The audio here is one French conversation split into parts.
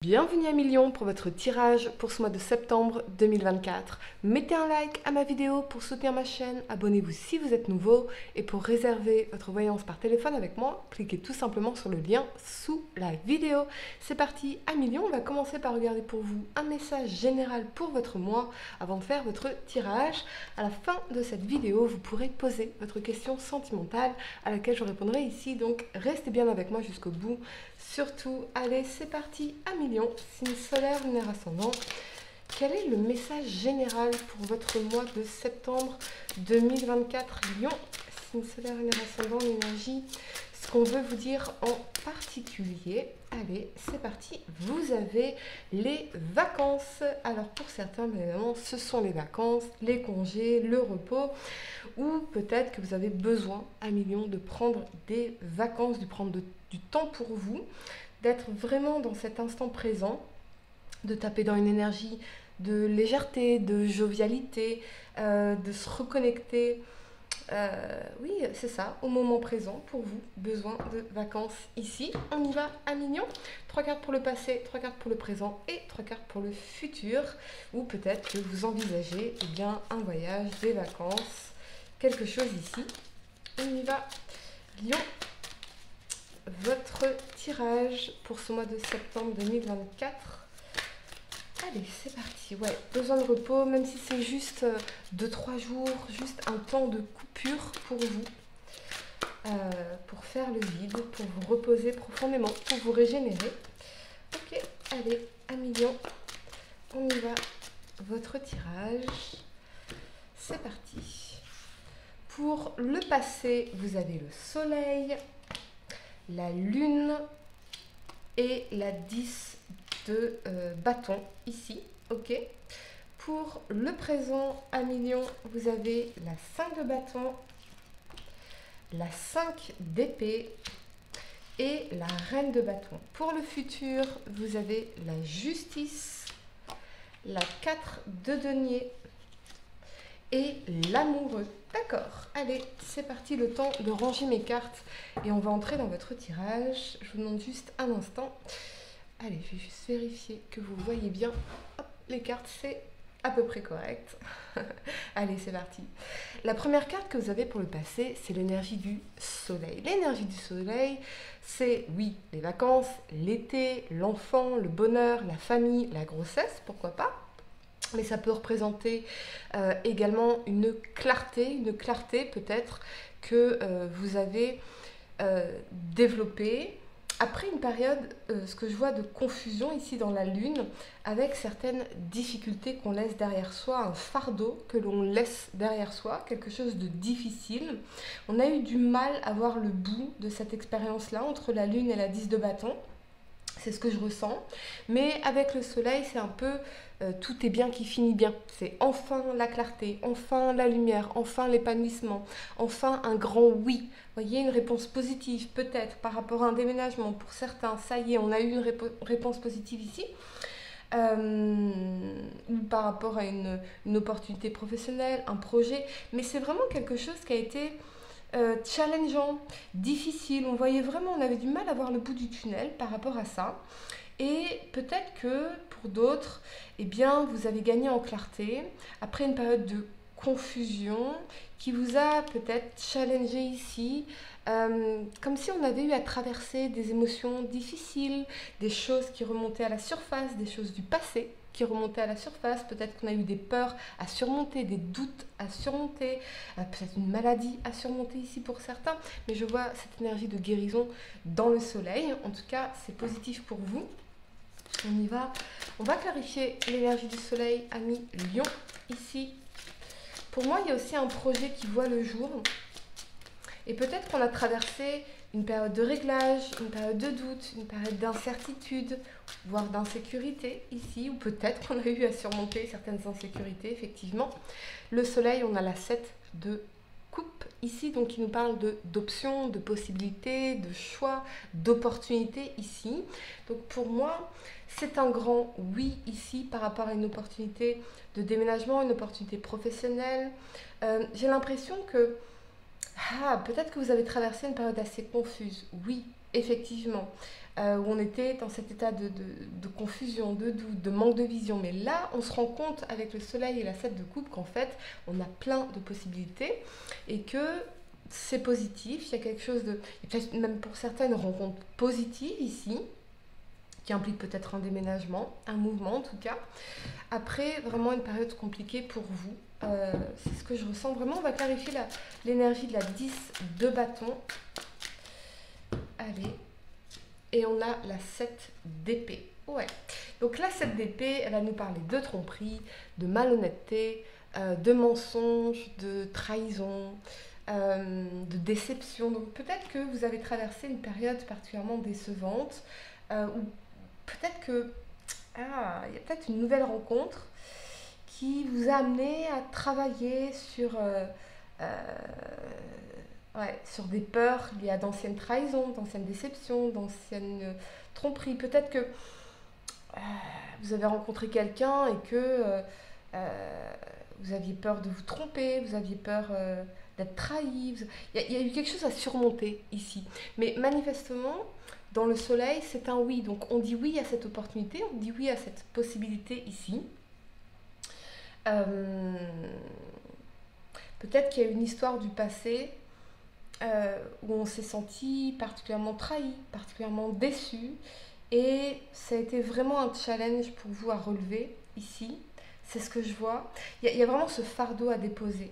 Bienvenue à Million pour votre tirage pour ce mois de septembre 2024. Mettez un like à ma vidéo pour soutenir ma chaîne, abonnez-vous si vous êtes nouveau et pour réserver votre voyance par téléphone avec moi, cliquez tout simplement sur le lien sous la vidéo. C'est parti, à Million, on va commencer par regarder pour vous un message général pour votre mois avant de faire votre tirage. À la fin de cette vidéo, vous pourrez poser votre question sentimentale à laquelle je répondrai ici, donc restez bien avec moi jusqu'au bout. Surtout, allez, c'est parti, à Million, signe solaire, lunaire ascendant. Quel est le message général pour votre mois de septembre 2024, Lion, signe solaire, lunaire ascendant, l'énergie, ce qu'on veut vous dire en particulier. Allez, c'est parti, vous avez les vacances. Alors pour certains, bien évidemment, ce sont les vacances, les congés, le repos, ou peut-être que vous avez besoin, à Million, de prendre des vacances, de prendre du temps pour vous, d'être vraiment dans cet instant présent, de taper dans une énergie de légèreté, de jovialité, de se reconnecter. Oui, c'est ça, au moment présent, pour vous, besoin de vacances ici. On y va à Million. 3 cartes pour le passé, 3 cartes pour le présent et 3 cartes pour le futur. Ou peut-être que vous envisagez bien, un voyage, des vacances, quelque chose ici. On y va, Lion. Votre tirage pour ce mois de septembre 2024. Allez, c'est parti. Ouais, besoin de repos, même si c'est juste 2-3 jours, juste un temps de coupure pour vous, pour faire le vide, pour vous reposer profondément, pour vous régénérer. Ok, allez, à Million, on y va. Votre tirage, c'est parti. Pour le passé, vous avez le soleil, la lune et la 10 de bâton ici, ok. Pour le présent, à Million, vous avez la 5 de bâton, la 5 d'épée et la reine de bâton. Pour le futur, vous avez la justice, la 4 de denier et l'amoureux. D'accord, allez, c'est parti, le temps de ranger mes cartes et on va entrer dans votre tirage. Je vous demande juste un instant. Allez, je vais juste vérifier que vous voyez bien. Hop, les cartes, c'est à peu près correct. Allez, c'est parti. La première carte que vous avez pour le passé, c'est l'énergie du soleil. L'énergie du soleil, c'est, oui, les vacances, l'été, l'enfant, le bonheur, la famille, la grossesse, pourquoi pas. Mais ça peut représenter également une clarté peut-être que vous avez développée après une période, ce que je vois de confusion ici dans la lune, avec certaines difficultés qu'on laisse derrière soi, un fardeau que l'on laisse derrière soi, quelque chose de difficile. On a eu du mal à voir le bout de cette expérience-là entre la lune et la 10 de bâton. C'est ce que je ressens, mais avec le soleil, c'est un peu tout est bien qui finit bien. C'est enfin la clarté, enfin la lumière, enfin l'épanouissement, enfin un grand oui. Vous voyez, une réponse positive peut-être par rapport à un déménagement. Pour certains, ça y est, on a eu une réponse positive ici. Ou par rapport à une opportunité professionnelle, un projet. Mais c'est vraiment quelque chose qui a été challengeant, difficile. On voyait vraiment, on avait du mal à voir le bout du tunnel par rapport à ça. Et peut-être que pour d'autres, eh bien, vous avez gagné en clarté après une période de confusion qui vous a peut-être challengé ici, comme si on avait eu à traverser des émotions difficiles, des choses qui remontaient à la surface, des choses du passé qui remontaient à la surface, peut-être qu'on a eu des peurs à surmonter, des doutes à surmonter, peut-être une maladie à surmonter ici pour certains, mais je vois cette énergie de guérison dans le soleil. En tout cas, c'est positif pour vous. On y va. On va clarifier l'énergie du soleil, ami Lion, ici. Pour moi, il y a aussi un projet qui voit le jour. Et peut-être qu'on a traversé une période de réglage, une période de doute, une période d'incertitude, voire d'insécurité ici, ou peut-être qu'on a eu à surmonter certaines insécurités, effectivement. Le soleil, on a la 7 de coupe ici, donc qui nous parle d'options, de possibilités, de choix, d'opportunités ici. Donc pour moi, c'est un grand oui ici par rapport à une opportunité de déménagement, une opportunité professionnelle. J'ai l'impression que peut-être que vous avez traversé une période assez confuse. Oui, effectivement, où on était dans cet état de confusion, de doute, de manque de vision. Mais là, on se rend compte avec le soleil et la 7 de coupe qu'en fait, on a plein de possibilités et que c'est positif. Il y a quelque chose de... Il y a peut-être même pour certains une rencontre positive ici, qui implique peut-être un déménagement, un mouvement en tout cas. Après, vraiment une période compliquée pour vous. C'est ce que je ressens. Vraiment, on va clarifier l'énergie de la 10 de bâton. Allez. Et on a la 7 d'épée. Ouais. Donc la 7 d'épée, elle va nous parler de tromperie, de malhonnêteté, de mensonge, de trahison, de déception. Donc peut-être que vous avez traversé une période particulièrement décevante, ou peut-être que il y a peut-être une nouvelle rencontre qui vous a amené à travailler sur, sur des peurs liées à d'anciennes trahisons, d'anciennes déceptions, d'anciennes tromperies. Peut-être que vous avez rencontré quelqu'un et que vous aviez peur de vous tromper, vous aviez peur d'être trahi. Il y a eu quelque chose à surmonter ici. Mais manifestement, dans le soleil, c'est un oui. Donc on dit oui à cette opportunité, on dit oui à cette possibilité ici. Peut-être qu'il y a une histoire du passé où on s'est senti particulièrement trahi, particulièrement déçu. Et ça a été vraiment un challenge pour vous à relever ici. C'est ce que je vois. Il y a vraiment ce fardeau à déposer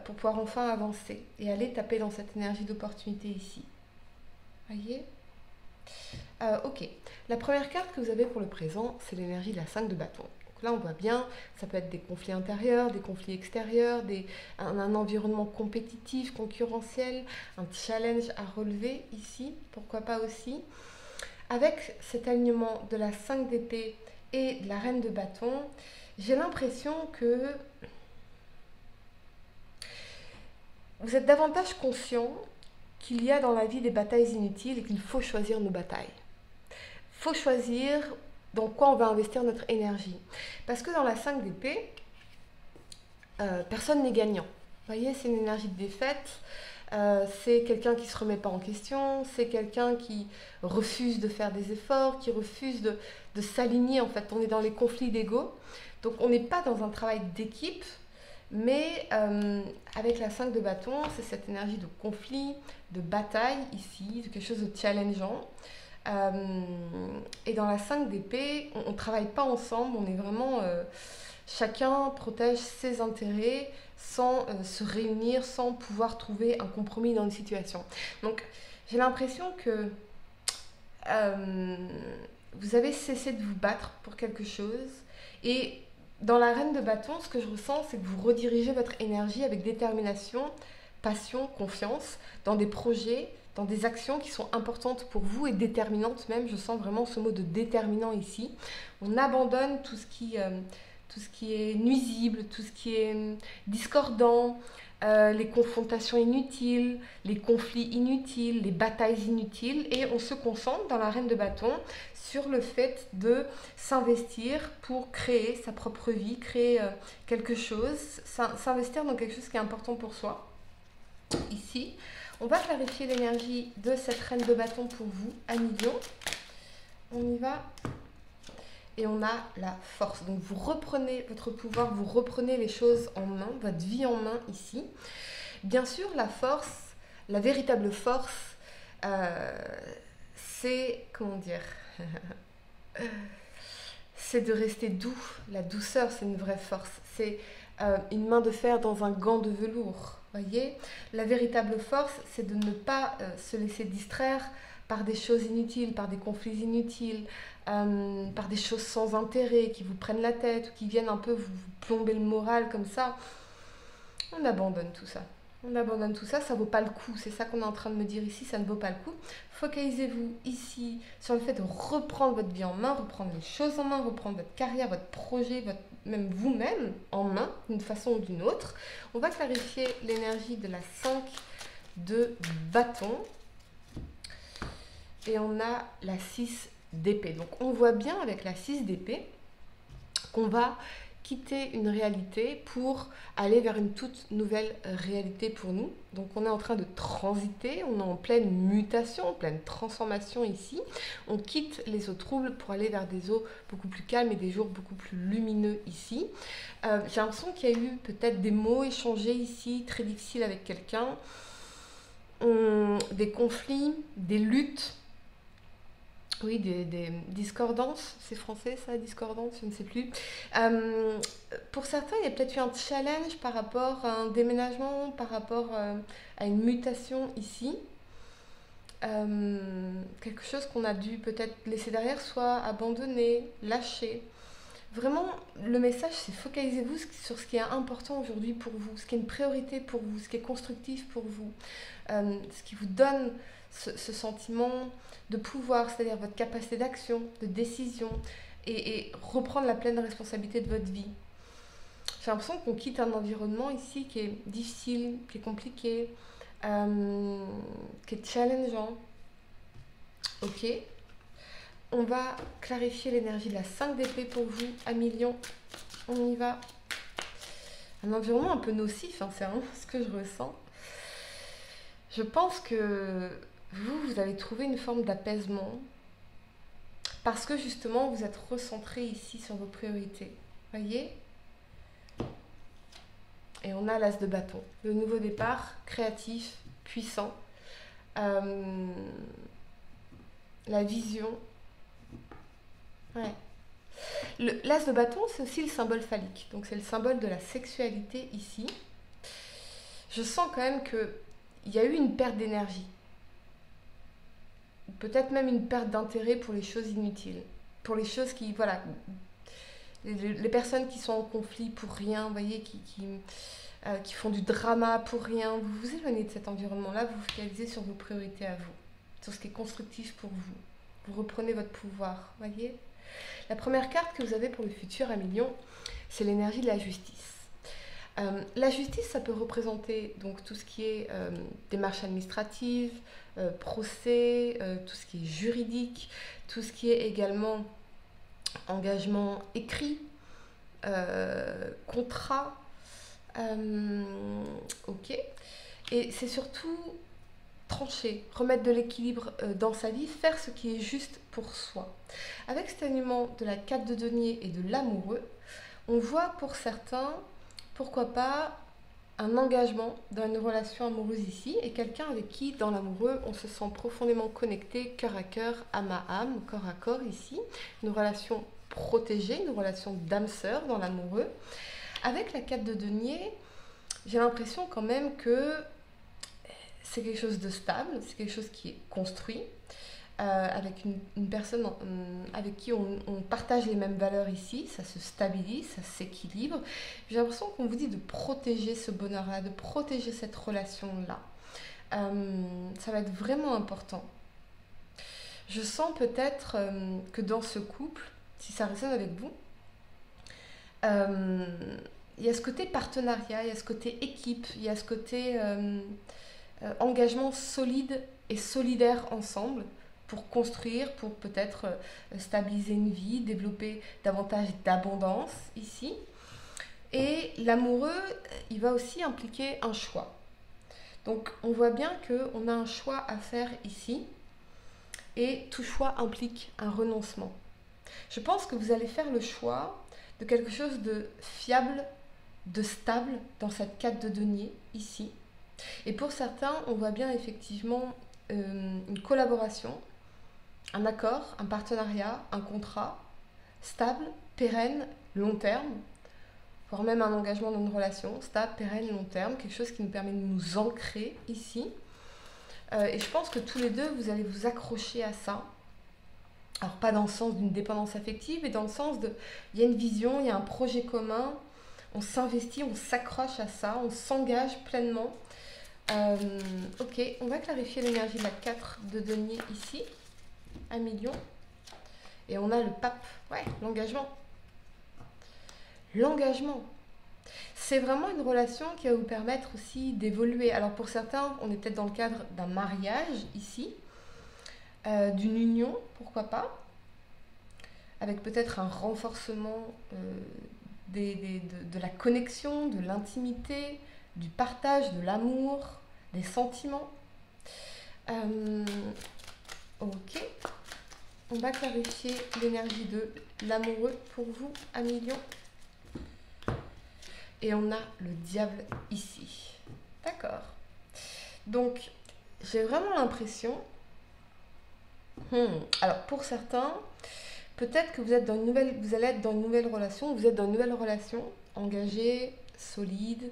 pour pouvoir enfin avancer et aller taper dans cette énergie d'opportunité ici. Voyez ? Ok. La première carte que vous avez pour le présent, c'est l'énergie de la 5 de bâton. Donc là, on voit bien, ça peut être des conflits intérieurs, des conflits extérieurs, un environnement compétitif, concurrentiel, un challenge à relever ici, pourquoi pas aussi. Avec cet alignement de la 5 d'épée et de la reine de bâton, j'ai l'impression que vous êtes davantage conscient qu'il y a dans la vie des batailles inutiles et qu'il faut choisir nos batailles. Il faut choisir dans quoi on va investir notre énergie. Parce que dans la 5 d'épée, personne n'est gagnant. Vous voyez, c'est une énergie de défaite. C'est quelqu'un qui ne se remet pas en question, c'est quelqu'un qui refuse de faire des efforts, qui refuse de s'aligner. En fait, on est dans les conflits d'ego. Donc, on n'est pas dans un travail d'équipe, mais avec la 5 de bâton, c'est cette énergie de conflit, de bataille ici, de quelque chose de challengeant. Et dans la 5 d'épée, on ne travaille pas ensemble, on est vraiment... chacun protège ses intérêts sans se réunir, sans pouvoir trouver un compromis dans une situation. Donc, j'ai l'impression que vous avez cessé de vous battre pour quelque chose. Et dans la reine de bâton, ce que je ressens, c'est que vous redirigez votre énergie avec détermination, passion, confiance dans des projets, dans des actions qui sont importantes pour vous et déterminantes même. Je sens vraiment ce mot de déterminant ici. On abandonne tout ce qui est nuisible, tout ce qui est discordant, les confrontations inutiles, les conflits inutiles, les batailles inutiles, et on se concentre dans la reine de bâton sur le fait de s'investir pour créer sa propre vie, créer quelque chose, s'investir dans quelque chose qui est important pour soi. Ici, on va clarifier l'énergie de cette reine de bâton pour vous, à million. On y va. Et on a la force. Donc vous reprenez votre pouvoir, vous reprenez les choses en main, votre vie en main ici. Bien sûr, la force, la véritable force, c'est, comment dire, c'est de rester doux. La douceur, c'est une vraie force. C'est une main de fer dans un gant de velours. Voyez, la véritable force, c'est de ne pas se laisser distraire par des choses inutiles, par des conflits inutiles, par des choses sans intérêt qui vous prennent la tête ou qui viennent un peu vous plomber le moral comme ça. On abandonne tout ça. On abandonne tout ça, ça vaut pas le coup. C'est ça qu'on est en train de me dire ici, ça ne vaut pas le coup. Focalisez-vous ici sur le fait de reprendre votre vie en main, reprendre les choses en main, reprendre votre carrière, votre projet, même vous-même en main, d'une façon ou d'une autre. On va clarifier l'énergie de la 5 de bâton. Et on a la 6 d'épée. Donc on voit bien avec la 6 d'épée qu'on va quitter une réalité pour aller vers une toute nouvelle réalité pour nous. Donc on est en train de transiter, on est en pleine mutation, en pleine transformation ici. On quitte les eaux troubles pour aller vers des eaux beaucoup plus calmes et des jours beaucoup plus lumineux ici. J'ai l'impression qu'il y a eu peut-être des mots échangés ici, très difficiles avec quelqu'un, des conflits, des luttes. Oui, des discordances, c'est français ça, discordance, je ne sais plus. Pour certains, il y a peut-être eu un challenge par rapport à un déménagement, par rapport à une mutation ici. Quelque chose qu'on a dû peut-être laisser derrière soi, abandonner, lâcher. Vraiment, le message, c'est focalisez-vous sur ce qui est important aujourd'hui pour vous, ce qui est une priorité pour vous, ce qui est constructif pour vous, ce qui vous donne ce sentiment de pouvoir, c'est-à-dire votre capacité d'action, de décision, et reprendre la pleine responsabilité de votre vie. J'ai l'impression qu'on quitte un environnement ici qui est difficile, qui est compliqué, qui est challengeant. Ok. On va clarifier l'énergie de la 5 d'épée pour vous, à million. On y va. Un environnement un peu nocif, hein, c'est vraiment ce que je ressens. Je pense que vous avez trouvé une forme d'apaisement parce que justement vous êtes recentré ici sur vos priorités. Voyez ? Et on a l'as de bâton. Le nouveau départ, créatif, puissant. La vision. Ouais. L'as de bâton, c'est aussi le symbole phallique. Donc c'est le symbole de la sexualité ici. Je sens quand même qu'il y a eu une perte d'énergie. Peut-être même une perte d'intérêt pour les choses inutiles. Pour les choses qui, voilà, les personnes qui sont en conflit pour rien, vous voyez, qui font du drama pour rien. Vous vous éloignez de cet environnement-là, vous vous focalisez sur vos priorités à vous, sur ce qui est constructif pour vous. Vous reprenez votre pouvoir, voyez. La première carte que vous avez pour le futur à million, c'est l'énergie de la justice. La justice, ça peut représenter donc tout ce qui est démarches administratives, procès, tout ce qui est juridique, tout ce qui est également engagement écrit, contrat. Ok. Et c'est surtout trancher, remettre de l'équilibre dans sa vie, faire ce qui est juste pour soi. Avec cet alignement de la 4 de denier et de l'amoureux, on voit pour certains, pourquoi pas, un engagement dans une relation amoureuse ici, et quelqu'un avec qui, dans l'amoureux, on se sent profondément connecté, cœur à cœur, âme à âme, corps à corps ici. Une relation protégée, une relation d'âme-sœur dans l'amoureux. Avec la 4 de denier, j'ai l'impression quand même que c'est quelque chose de stable, c'est quelque chose qui est construit, avec une personne avec qui on partage les mêmes valeurs ici, ça se stabilise, ça s'équilibre. J'ai l'impression qu'on vous dit de protéger ce bonheur-là, de protéger cette relation-là. Ça va être vraiment important. Je sens peut-être que dans ce couple, si ça résonne avec vous, il y a ce côté partenariat, il y a ce côté équipe, il y a ce côté engagement solide et solidaire ensemble pour construire, pour peut-être stabiliser une vie, développer davantage d'abondance ici. Et l'amoureux, il va aussi impliquer un choix. Donc on voit bien qu'on a un choix à faire ici et tout choix implique un renoncement. Je pense que vous allez faire le choix de quelque chose de fiable, de stable dans cette 4 de denier ici. Et pour certains, on voit bien effectivement une collaboration, un accord, un partenariat, un contrat stable, pérenne, long terme, voire même un engagement dans une relation stable, pérenne, long terme, quelque chose qui nous permet de nous ancrer ici. Et je pense que tous les deux, vous allez vous accrocher à ça. Alors pas dans le sens d'une dépendance affective, mais dans le sens de, il y a une vision, il y a un projet commun, on s'investit, on s'accroche à ça, on s'engage pleinement. Ok, on va clarifier l'énergie de la 4 de denier ici, à million. Et on a le pape, ouais, l'engagement. L'engagement. C'est vraiment une relation qui va vous permettre aussi d'évoluer. Alors pour certains, on est peut-être dans le cadre d'un mariage ici, d'une union, pourquoi pas, avec peut-être un renforcement de la connexion, de l'intimité, du partage, de l'amour, des sentiments. Ok, on va clarifier l'énergie de l'amoureux pour vous, à million. Et on a le diable ici. D'accord. Donc, j'ai vraiment l'impression... Alors, pour certains, peut-être que vous allez être dans une nouvelle relation, vous êtes dans une nouvelle relation engagée, solide,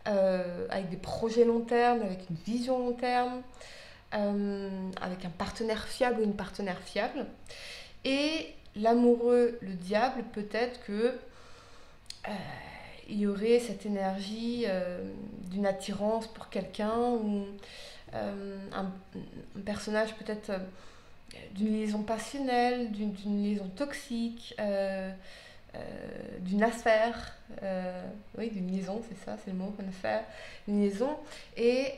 avec des projets long terme, avec une vision long terme, avec un partenaire fiable ou une partenaire fiable. Et l'amoureux, le diable, peut-être que il y aurait cette énergie d'une attirance pour quelqu'un ou un personnage peut-être d'une liaison passionnelle, d'une liaison toxique, d'une affaire, oui, d'une liaison, c'est ça, c'est le mot, une affaire, une liaison. Et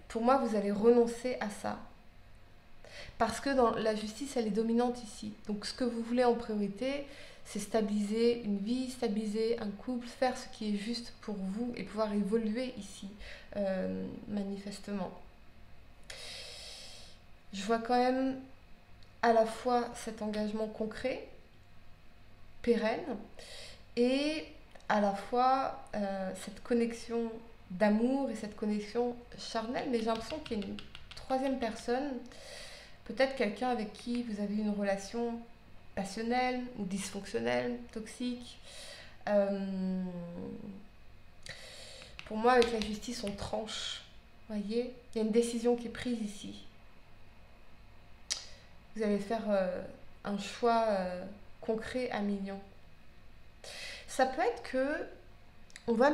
pour moi, vous allez renoncer à ça. Parce que dans la justice, elle est dominante ici. Donc ce que vous voulez en priorité, c'est stabiliser une vie, stabiliser un couple, faire ce qui est juste pour vous et pouvoir évoluer ici, manifestement. Je vois quand même à la fois cet engagement concret, pérenne, et à la fois cette connexion d'amour et cette connexion charnelle. Mais j'ai l'impression qu'il y a une troisième personne, peut-être quelqu'un avec qui vous avez une relation passionnelle ou dysfonctionnelle, toxique. Pour moi, avec la justice, on tranche. Vous voyez, il y a une décision qui est prise ici. Vous allez faire un choix concret à million. Ça peut être que on va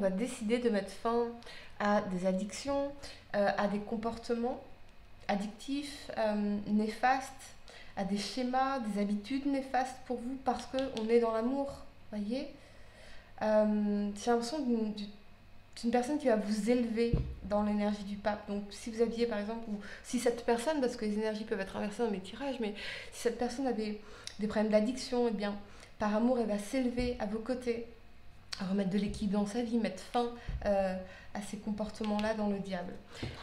décider de mettre fin à des addictions, à des comportements addictifs, néfastes, à des schémas, des habitudes néfastes pour vous parce qu'on est dans l'amour, voyez. J'ai l'impression d'une personne qui va vous élever dans l'énergie du pape. Donc si vous aviez par exemple, ou si cette personne, parce que les énergies peuvent être inversées dans mes tirages, mais si cette personne avait des problèmes d'addiction, eh bien par amour elle va s'élever à vos côtés, à remettre de l'équilibre dans sa vie, mettre fin à ces comportements-là dans le diable.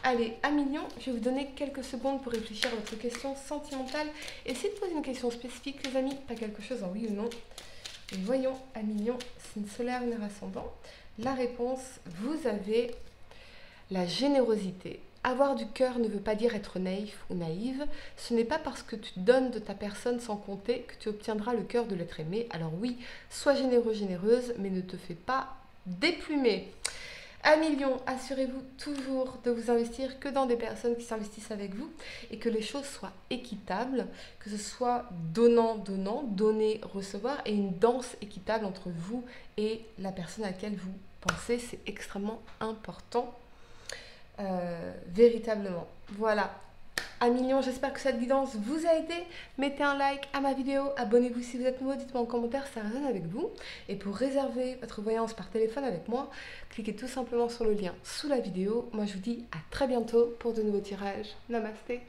Allez, à million, je vais vous donner quelques secondes pour réfléchir à votre question sentimentale. Essayez de poser une question spécifique, les amis, pas quelque chose en oui ou non. Et voyons, à million, signe solaire, une ascendant. La réponse, vous avez la générosité. Avoir du cœur ne veut pas dire être naïf ou naïve. Ce n'est pas parce que tu donnes de ta personne sans compter que tu obtiendras le cœur de l'être aimé. Alors oui, sois généreux, généreuse, mais ne te fais pas déplumer. À million, assurez-vous toujours de vous investir que dans des personnes qui s'investissent avec vous et que les choses soient équitables, que ce soit donnant-donnant, donner, recevoir et une danse équitable entre vous et la personne à laquelle vous pensez. C'est extrêmement important. Véritablement. Voilà. À million, j'espère que cette guidance vous a aidé. Mettez un like à ma vidéo, abonnez-vous si vous êtes nouveau, dites-moi en commentaire si ça résonne avec vous. Et pour réserver votre voyance par téléphone avec moi, cliquez tout simplement sur le lien sous la vidéo. Moi je vous dis à très bientôt pour de nouveaux tirages. Namasté.